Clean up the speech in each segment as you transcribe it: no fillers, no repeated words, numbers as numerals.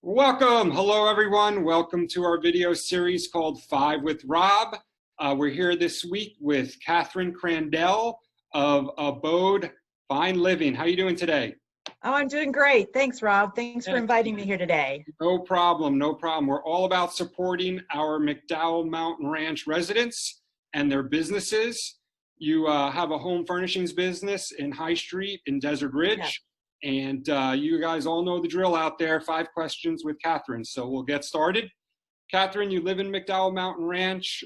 Welcome. Hello, everyone. Welcome to our video series called 5 with Rob. We're here this week with Catherine Crandall of Abode Fine Living. How are you doing today? Oh, I'm doing great. Thanks, Rob. Thanks for inviting me here today. No problem. No problem. We're all about supporting our McDowell Mountain Ranch residents and their businesses. You have a home furnishings business in High Street in Desert Ridge. Yes. And you guys all know the drill out there, 5 questions with Catherine. So we'll get started. Catherine, you live in McDowell Mountain Ranch,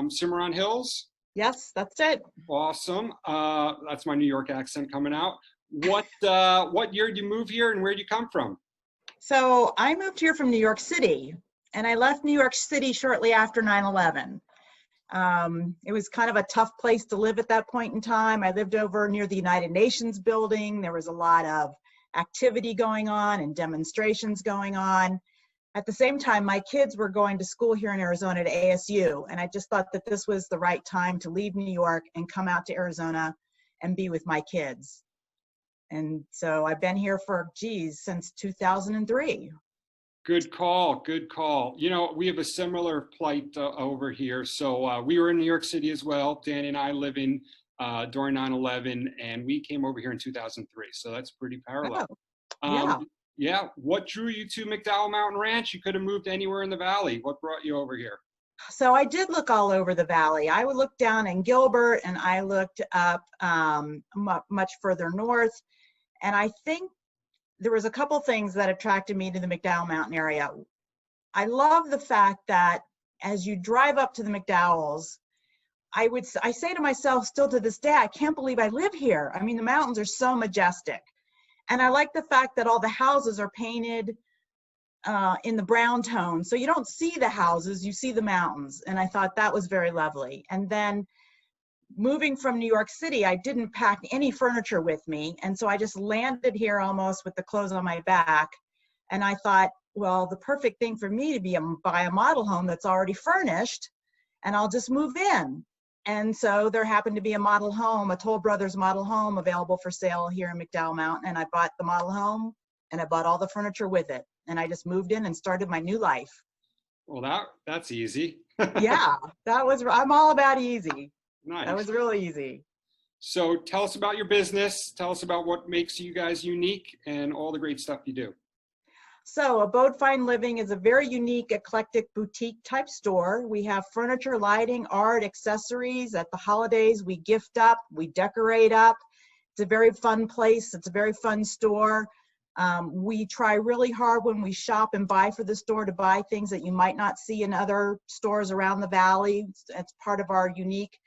Cimarron Hills? Yes, that's it. Awesome. That's my New York accent coming out. What year did you move here and where did you come from? So I moved here from New York City, and I left New York City shortly after 9/11. It was kind of a tough place to live at that point in time. I lived over near the United Nations building. There was a lot of activity going on and demonstrations going on. At the same time, my kids were going to school here in Arizona at ASU, and I just thought that this was the right time to leave New York and come out to Arizona and be with my kids. And so I've been here for, since 2003. Good call. Good call. You know, we have a similar plight over here. So we were in New York City as well. Danny and I living during 9/11, and we came over here in 2003. So that's pretty parallel. Oh, yeah. Yeah. What drew you to McDowell Mountain Ranch? You could have moved anywhere in the valley. What brought you over here? So I did look all over the valley. I would look down in Gilbert, and I looked up much further north. And I think there was a couple things that attracted me to the McDowell Mountain area. I love the fact that as you drive up to the McDowells, I say to myself still to this day, I can't believe I live here. I mean, the mountains are so majestic. And I like the fact that all the houses are painted in the brown tone. So you don't see the houses, you see the mountains. And I thought that was very lovely. And then moving from New York City, I didn't pack any furniture with me. And so I just landed here almost with the clothes on my back. And I thought, well, the perfect thing for me to be buy a model home that's already furnished, and I'll just move in. And so there happened to be a model home, a Toll Brothers model home available for sale here in McDowell Mountain. And I bought the model home and I bought all the furniture with it. And I just moved in and started my new life. Well, that's easy. Yeah, I'm all about easy. Nice. That was really easy. So tell us about your business. Tell us about what makes you guys unique and all the great stuff you do. So Abode Fine Living is a very unique, eclectic boutique type store. We have furniture, lighting, art, accessories. At the holidays, we gift up, we decorate up. It's a very fun place. It's a very fun store. We try really hard when we shop and buy for the store to buy things that you might not see in other stores around the valley. It's part of our unique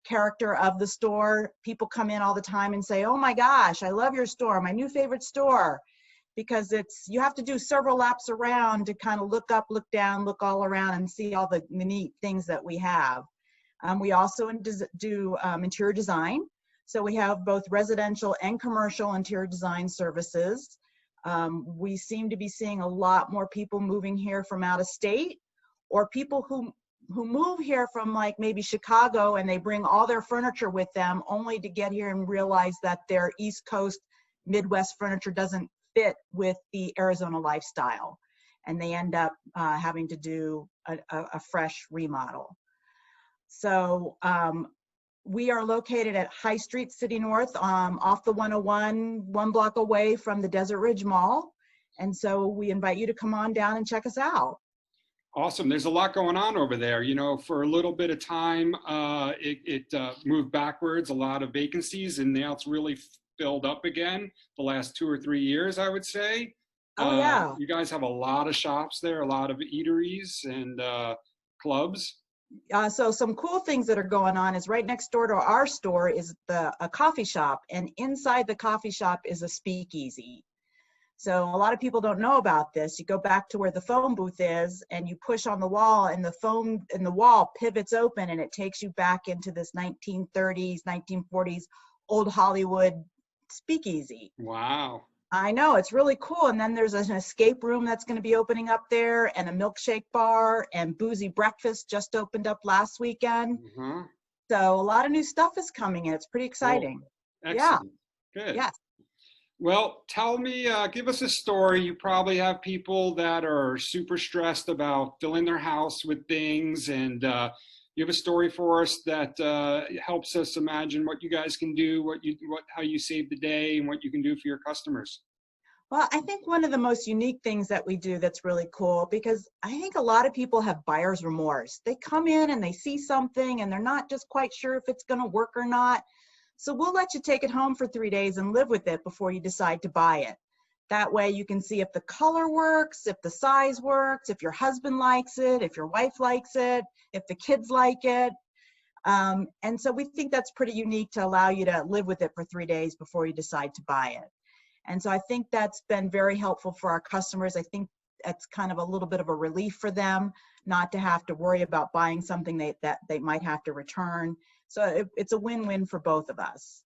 character of the store. People come in all the time and say, oh my gosh, I love your store, my new favorite store, because you have to do several laps around to kind of look up, look down, look all around and see all the neat things that we have. We also do interior design. So we have both residential and commercial interior design services. We seem to be seeing a lot more people moving here from out of state, or people who move here from like maybe Chicago, and they bring all their furniture with them only to get here and realize that their East Coast Midwest furniture doesn't fit with the Arizona lifestyle. And they end up having to do a fresh remodel. So we are located at High Street, City North, off the 101, 1 block away from the Desert Ridge Mall. And so we invite you to come on down and check us out. Awesome. There's a lot going on over there. You know, for a little bit of time, it moved backwards, a lot of vacancies, and now it's really filled up again the last 2 or 3 years, I would say. Oh, yeah. You guys have a lot of shops there, a lot of eateries and clubs. So some cool things that are going on is right next door to our store is a coffee shop, and inside the coffee shop is a speakeasy. So a lot of people don't know about this. You go back to where the phone booth is and you push on the wall, and the phone in the wall pivots open and it takes you back into this 1930s, 1940s old Hollywood speakeasy. Wow. I know, it's really cool. And then there's an escape room that's going to be opening up there, and a milkshake bar, and boozy breakfast just opened up last weekend. Mm-hmm. So a lot of new stuff is coming in. It's pretty exciting. Cool. Excellent. Yeah. Good. Yes. Well, tell me, give us a story. You probably have people that are super stressed about filling their house with things, and you have a story for us that helps us imagine what you guys can do, how you save the day, and what you can do for your customers. Well, I think one of the most unique things that we do that's really cool, because I think a lot of people have buyer's remorse. They come in and they see something and they're not just quite sure if it's going to work or not. So we'll let you take it home for 3 days and live with it before you decide to buy it. That way you can see if the color works, if the size works, if your husband likes it, if your wife likes it, if the kids like it. And so we think that's pretty unique to allow you to live with it for 3 days before you decide to buy it. And so I think that's been very helpful for our customers. I think that's kind of a little bit of a relief for them not to have to worry about buying something that they might have to return. So it's a win-win for both of us.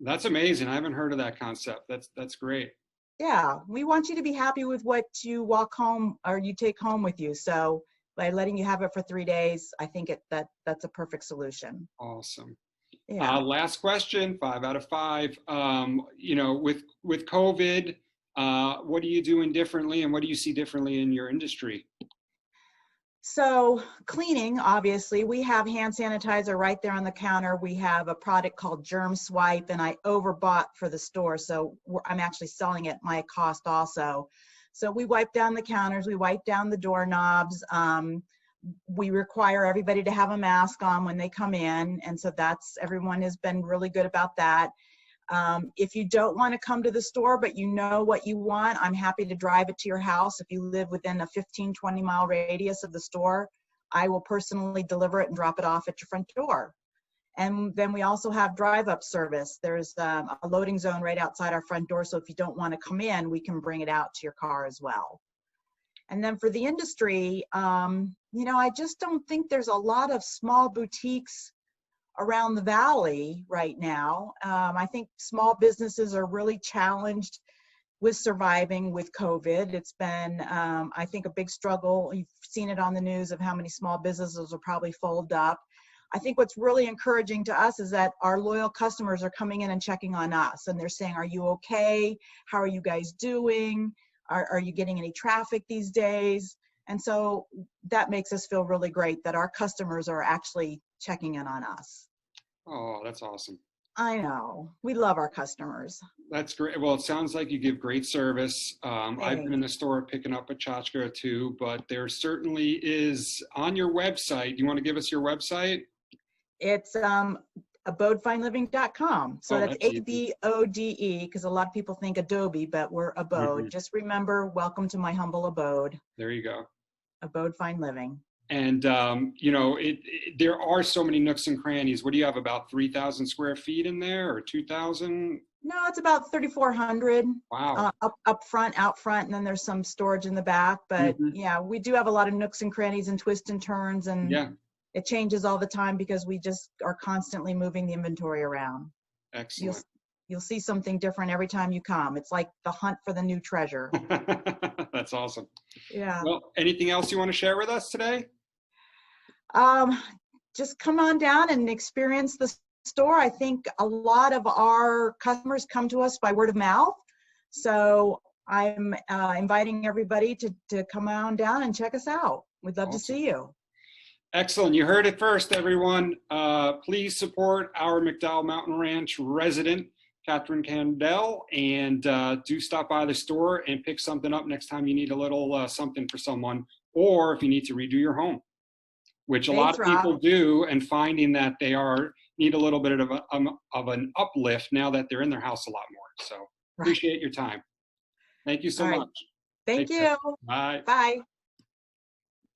That's amazing. I haven't heard of that concept. That's great. Yeah, we want you to be happy with what you walk home or you take home with you. So by letting you have it for 3 days, I think that's a perfect solution. Awesome. Yeah. Last question, 5 out of 5. With COVID, what are you doing differently, and what do you see differently in your industry? So cleaning, obviously, we have hand sanitizer right there on the counter. We have a product called Germ Swipe, and I overbought for the store, so I'm actually selling it at my cost also. So we wipe down the counters, we wipe down the doorknobs. We require everybody to have a mask on when they come in, and so everyone has been really good about that. If you don't want to come to the store, but you know what you want, I'm happy to drive it to your house. If you live within a 15-20 mile radius of the store, I will personally deliver it and drop it off at your front door. And then we also have drive-up service. There's a loading zone right outside our front door, so if you don't want to come in, we can bring it out to your car as well. And then for the industry, I just don't think there's a lot of small boutiques around the valley right now. I think small businesses are really challenged with surviving with COVID. It's been, I think, a big struggle. You've seen it on the news of how many small businesses will probably fold up. I think what's really encouraging to us is that our loyal customers are coming in and checking on us, and they're saying, are you okay? How are you guys doing? Are you getting any traffic these days? And so that makes us feel really great that our customers are actually checking in on us. Oh, that's awesome. I know. We love our customers. That's great. Well, it sounds like you give great service. I've been in the store picking up a tchotchke too, but there certainly is on your website. Do you want to give us your website? It's abodefineliving.com. So that's easy. ABODE, because a lot of people think Adobe, but we're Abode. Mm-hmm. Just remember, welcome to my humble abode. There you go. Abode Fine Living. And, there are so many nooks and crannies. What do you have, about 3,000 square feet in there, or 2,000? No, it's about 3,400. Wow. Up front, out front, and then there's some storage in the back. But yeah, we do have a lot of nooks and crannies and twists and turns, and it changes all the time because we just are constantly moving the inventory around. Excellent. You'll see something different every time you come. It's like the hunt for the new treasure. That's awesome. Yeah. Well, anything else you want to share with us today? Just come on down and experience the store. I think a lot of our customers come to us by word of mouth. So I'm inviting everybody to come on down and check us out. We'd love to see you. Excellent. You heard it first, everyone. Please support our McDowell Mountain Ranch resident, Catherine Crandall, and do stop by the store and pick something up next time you need a little something for someone, or if you need to redo your home, which a lot of people do, and finding that they need a little bit of an uplift now that they're in their house a lot more. So appreciate your time. Thank you so much. Thank you. Bye. Bye.